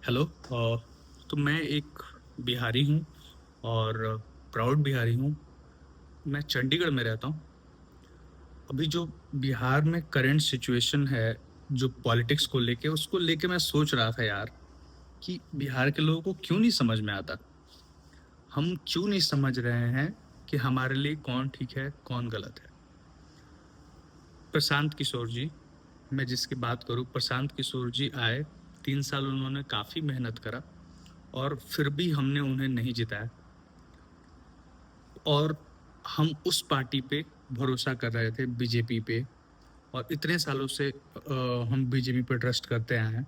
Hello. तो मैं एक बिहारी हूँ और प्राउड बिहारी हूँ। मैं चंडीगढ़ में रहता हूँ। अभी जो बिहार में करंट सिचुएशन है, जो पॉलिटिक्स को लेके उसको लेके मैं सोच रहा था यार, कि बिहार के लोगों को क्यों नहीं समझ में आता। हम क्यों नहीं समझ रहे हैं कि हमारे लिए कौन ठीक है कौन गलत है। प्रशांत किशोर जी, मैं जिसकी बात करूँ, प्रशांत किशोर जी आए, 3 साल उन्होंने काफी मेहनत करा और फिर भी हमने उन्हें नहीं जिताया। और हम उस पार्टी पे भरोसा कर रहे थे, बीजेपी पे। और इतने सालों से हम बीजेपी पे ट्रस्ट करते आए हैं।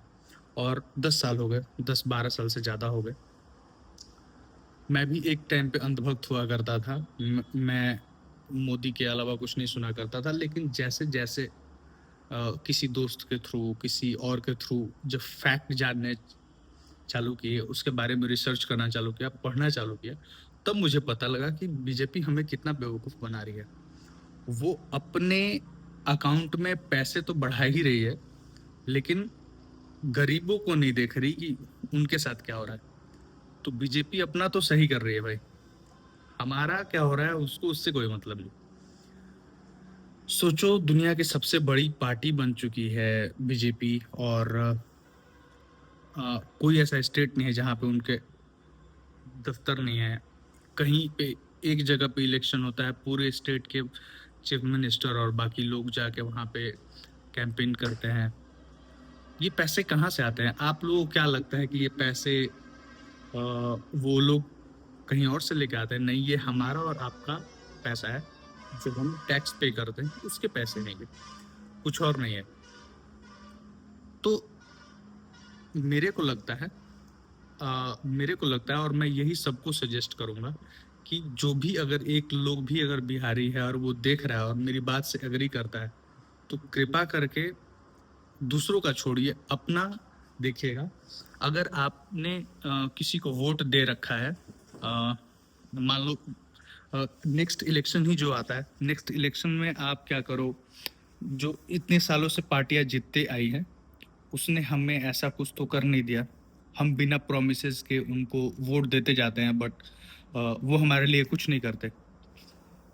और 10 साल हो गए, 10-12 साल से ज्यादा हो गए। मैं भी एक टाइम पे अंधभक्त हुआ करता था। मैं मोदी के अलावा कुछ नहीं सुना करता था, लेकिन जैसे जैसे किसी दोस्त के थ्रू, किसी और के थ्रू जब फैक्ट जानने चालू किए, उसके बारे में रिसर्च करना चालू किया, पढ़ना चालू किया, तब मुझे पता लगा कि बीजेपी हमें कितना बेवकूफ बना रही है। वो अपने अकाउंट में पैसे तो बढ़ा ही रही है, लेकिन गरीबों को नहीं देख रही कि उनके साथ क्या हो रहा है। तो बीजेपी अपना तो सही कर रही है भाई, हमारा क्या हो रहा है उसको उससे कोई मतलब नहीं। सोचो, दुनिया की सबसे बड़ी पार्टी बन चुकी है बीजेपी, और कोई ऐसा स्टेट नहीं है जहां पे उनके दफ्तर नहीं है। कहीं पे एक जगह पे इलेक्शन होता है, पूरे स्टेट के चीफ मिनिस्टर और बाकी लोग जाके वहां पे कैंपेन करते हैं। ये पैसे कहाँ से आते हैं? आप लोगों को क्या लगता है कि ये पैसे वो लोग कहीं और से लेके आते हैं? नहीं, ये हमारा और आपका पैसा है, जो हम टैक्स पे करते हैं, उसके पैसे नहीं है, कुछ और नहीं है। तो मेरे को लगता है मेरे को लगता है, और मैं यही सबको सजेस्ट करूंगा, कि जो भी, अगर एक लोग भी अगर बिहारी है और वो देख रहा है और मेरी बात से एग्री करता है, तो कृपा करके दूसरों का छोड़िए, अपना देखिएगा। अगर आपने किसी को वोट दे रखा है, मान लो नेक्स्ट इलेक्शन ही जो आता है, नेक्स्ट इलेक्शन में आप क्या करो, जो इतने सालों से पार्टियां जीतते आई हैं, उसने हमें ऐसा कुछ तो कर नहीं दिया। हम बिना प्रोमिसेस के उनको वोट देते जाते हैं, बट वो हमारे लिए कुछ नहीं करते।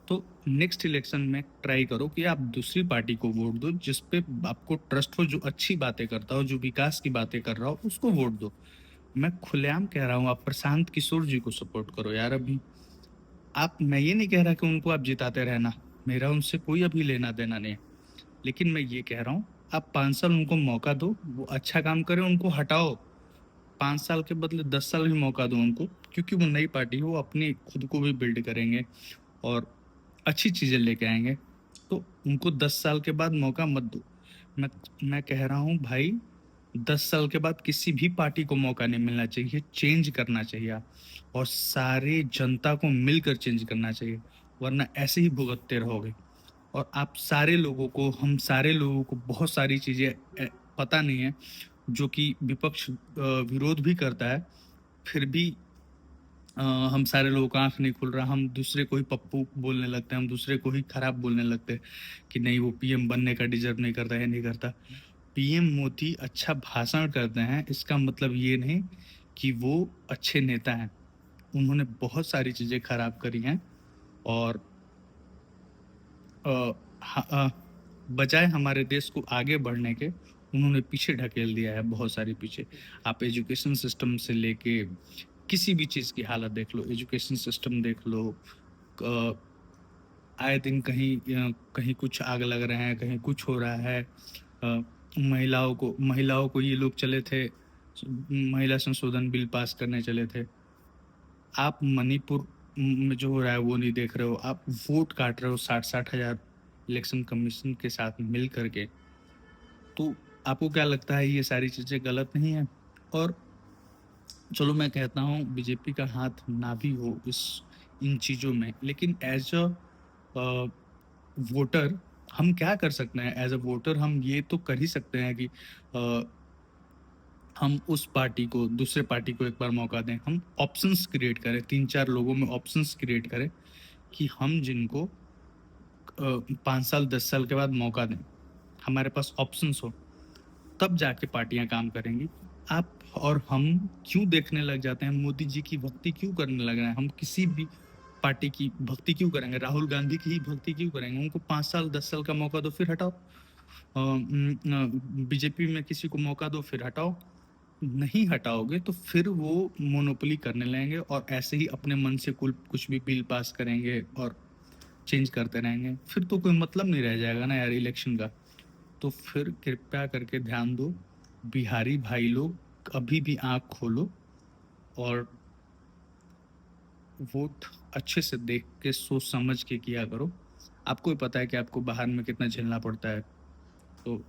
तो नेक्स्ट इलेक्शन में ट्राई करो कि आप दूसरी पार्टी को वोट दो, जिस पे आपको ट्रस्ट हो, जो अच्छी बातें करता हो, जो विकास की बातें कर रहा हो, उसको वोट दो। मैं खुलेआम कह रहा हूँ, आप प्रशांत किशोर जी को सपोर्ट करो यार अभी। आप, मैं ये नहीं कह रहा कि उनको आप जिताते रहना, मेरा उनसे कोई अभी लेना देना नहीं है। लेकिन मैं ये कह रहा हूँ, आप 5 साल उनको मौका दो, वो अच्छा काम करे, उनको हटाओ। 5 साल के बदले 10 साल भी मौका दो उनको, क्योंकि वो नई पार्टी है, वो अपनी खुद को भी बिल्ड करेंगे और अच्छी चीजें लेके आएंगे। तो उनको 10 साल के बाद मौका मत दो। मैं मैं कह रहा हूँ भाई, 10 साल के बाद किसी भी पार्टी को मौका नहीं मिलना चाहिए, चेंज करना चाहिए आप। और सारे जनता को मिलकर चेंज करना चाहिए, वरना ऐसे ही भुगतते रहोगे। और आप सारे लोगों को, हम सारे लोगों को बहुत सारी चीजें पता नहीं है, जो कि विपक्ष विरोध भी करता है, फिर भी हम सारे लोगों का आंख नहीं खुल रहा। हम दूसरे को ही पप्पू बोलने लगते हैं, हम दूसरे को ही खराब बोलने लगते हैं कि नहीं, वो पीएम बनने का डिजर्व नहीं करता है, नहीं करता। पीएम मोदी अच्छा भाषण करते हैं, इसका मतलब ये नहीं कि वो अच्छे नेता हैं। उन्होंने बहुत सारी चीजें खराब करी हैं, और अ, बजाय हमारे देश को आगे बढ़ने के, उन्होंने पीछे ढकेल दिया है, बहुत सारी पीछे। आप एजुकेशन सिस्टम से लेके किसी भी चीज की हालत देख लो, एजुकेशन सिस्टम देख लो। अ, आए दिन कहीं कहीं कुछ आग लग रहे हैं, कहीं कुछ हो रहा है। महिलाओं को ये लोग चले थे, महिला संशोधन बिल पास करने चले थे। आप मणिपुर में जो हो रहा है वो नहीं देख रहे हो, आप वोट काट रहे हो 60-60 हजार इलेक्शन कमीशन के साथ मिल करके। तो आपको क्या लगता है ये सारी चीजें गलत नहीं है? और चलो, मैं कहता हूँ बीजेपी का हाथ ना भी हो इस इन चीजों में, लेकिन एज अ वोटर हम क्या कर सकते हैं? एज अ वोटर हम ये तो कर ही सकते हैं कि अ, हम उस पार्टी को, दूसरे पार्टी को एक बार मौका दें। हम ऑप्शंस क्रिएट करें, 3-4 लोगों में ऑप्शंस क्रिएट करें, कि हम जिनको 5 साल 10 साल के बाद मौका दें, हमारे पास ऑप्शंस हो, तब जाके पार्टियां काम करेंगी। आप और हम क्यों देखने लग जाते हैं, मोदी जी की भक्ति क्यों करने लग रहे हैं? हम किसी भी पार्टी की भक्ति क्यों करेंगे? राहुल गांधी की ही भक्ति क्यों करेंगे? उनको 5 साल 10 साल का मौका दो, फिर हटाओ। बीजेपी में किसी को मौका दो, फिर हटाओ। नहीं हटाओगे तो फिर वो मोनोपोली करने लगेंगे और ऐसे ही अपने मन से कुछ भी बिल पास करेंगे और चेंज करते रहेंगे। फिर तो कोई मतलब नहीं रह जाएगा ना यार इलेक्शन का। तो फिर कृपया करके ध्यान दो, बिहारी भाई लोग अभी भी आंख खोलो और वोट अच्छे से देख के सोच समझ के किया करो। आपको ही पता है कि आपको बाहर में कितना झेलना पड़ता है। तो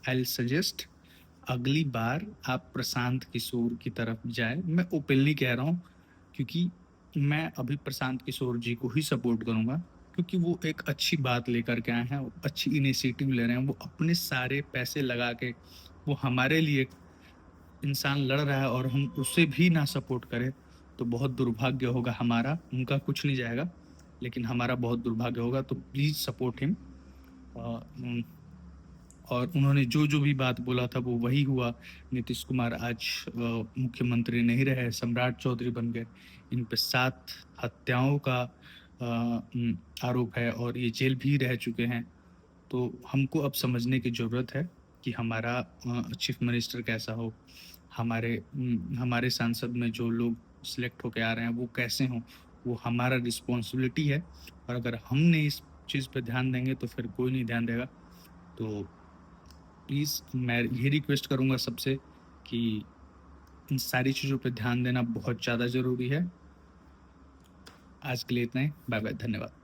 आई सजेस्ट अगली बार आप प्रशांत किशोर की तरफ जाए। मैं ओपनली कह रहा हूँ, क्योंकि मैं अभी प्रशांत किशोर जी को ही सपोर्ट करूंगा, क्योंकि वो एक अच्छी बात लेकर के आए हैं, वो अच्छी इनिशिएटिव ले रहे हैं, वो अपने सारे पैसे लगा के वो हमारे लिए इंसान लड़ रहा है और हम उसे भी ना सपोर्ट करें तो बहुत दुर्भाग्य होगा हमारा। उनका कुछ नहीं जाएगा, लेकिन हमारा बहुत दुर्भाग्य होगा। तो प्लीज सपोर्ट हिम। और उन्होंने जो जो भी बात बोला था वो वही हुआ। नीतीश कुमार आज मुख्यमंत्री नहीं रहे, सम्राट चौधरी बन गए। इन पे 7 हत्याओं का आरोप है और ये जेल भी रह चुके हैं। तो हमको अब समझने की जरूरत है कि हमारा चीफ मिनिस्टर कैसा हो, हमारे सांसद में जो लोग सिलेक्ट होके आ रहे हैं वो कैसे हों, वो हमारा रिस्पॉन्सिबिलिटी है। और अगर हम नहीं इस चीज़ पे ध्यान देंगे तो फिर कोई नहीं ध्यान देगा। तो प्लीज़ मैं ये रिक्वेस्ट करूंगा सबसे कि इन सारी चीज़ों पे ध्यान देना बहुत ज़्यादा ज़रूरी है। आज के लिए इतना ही। बाय बाय, धन्यवाद।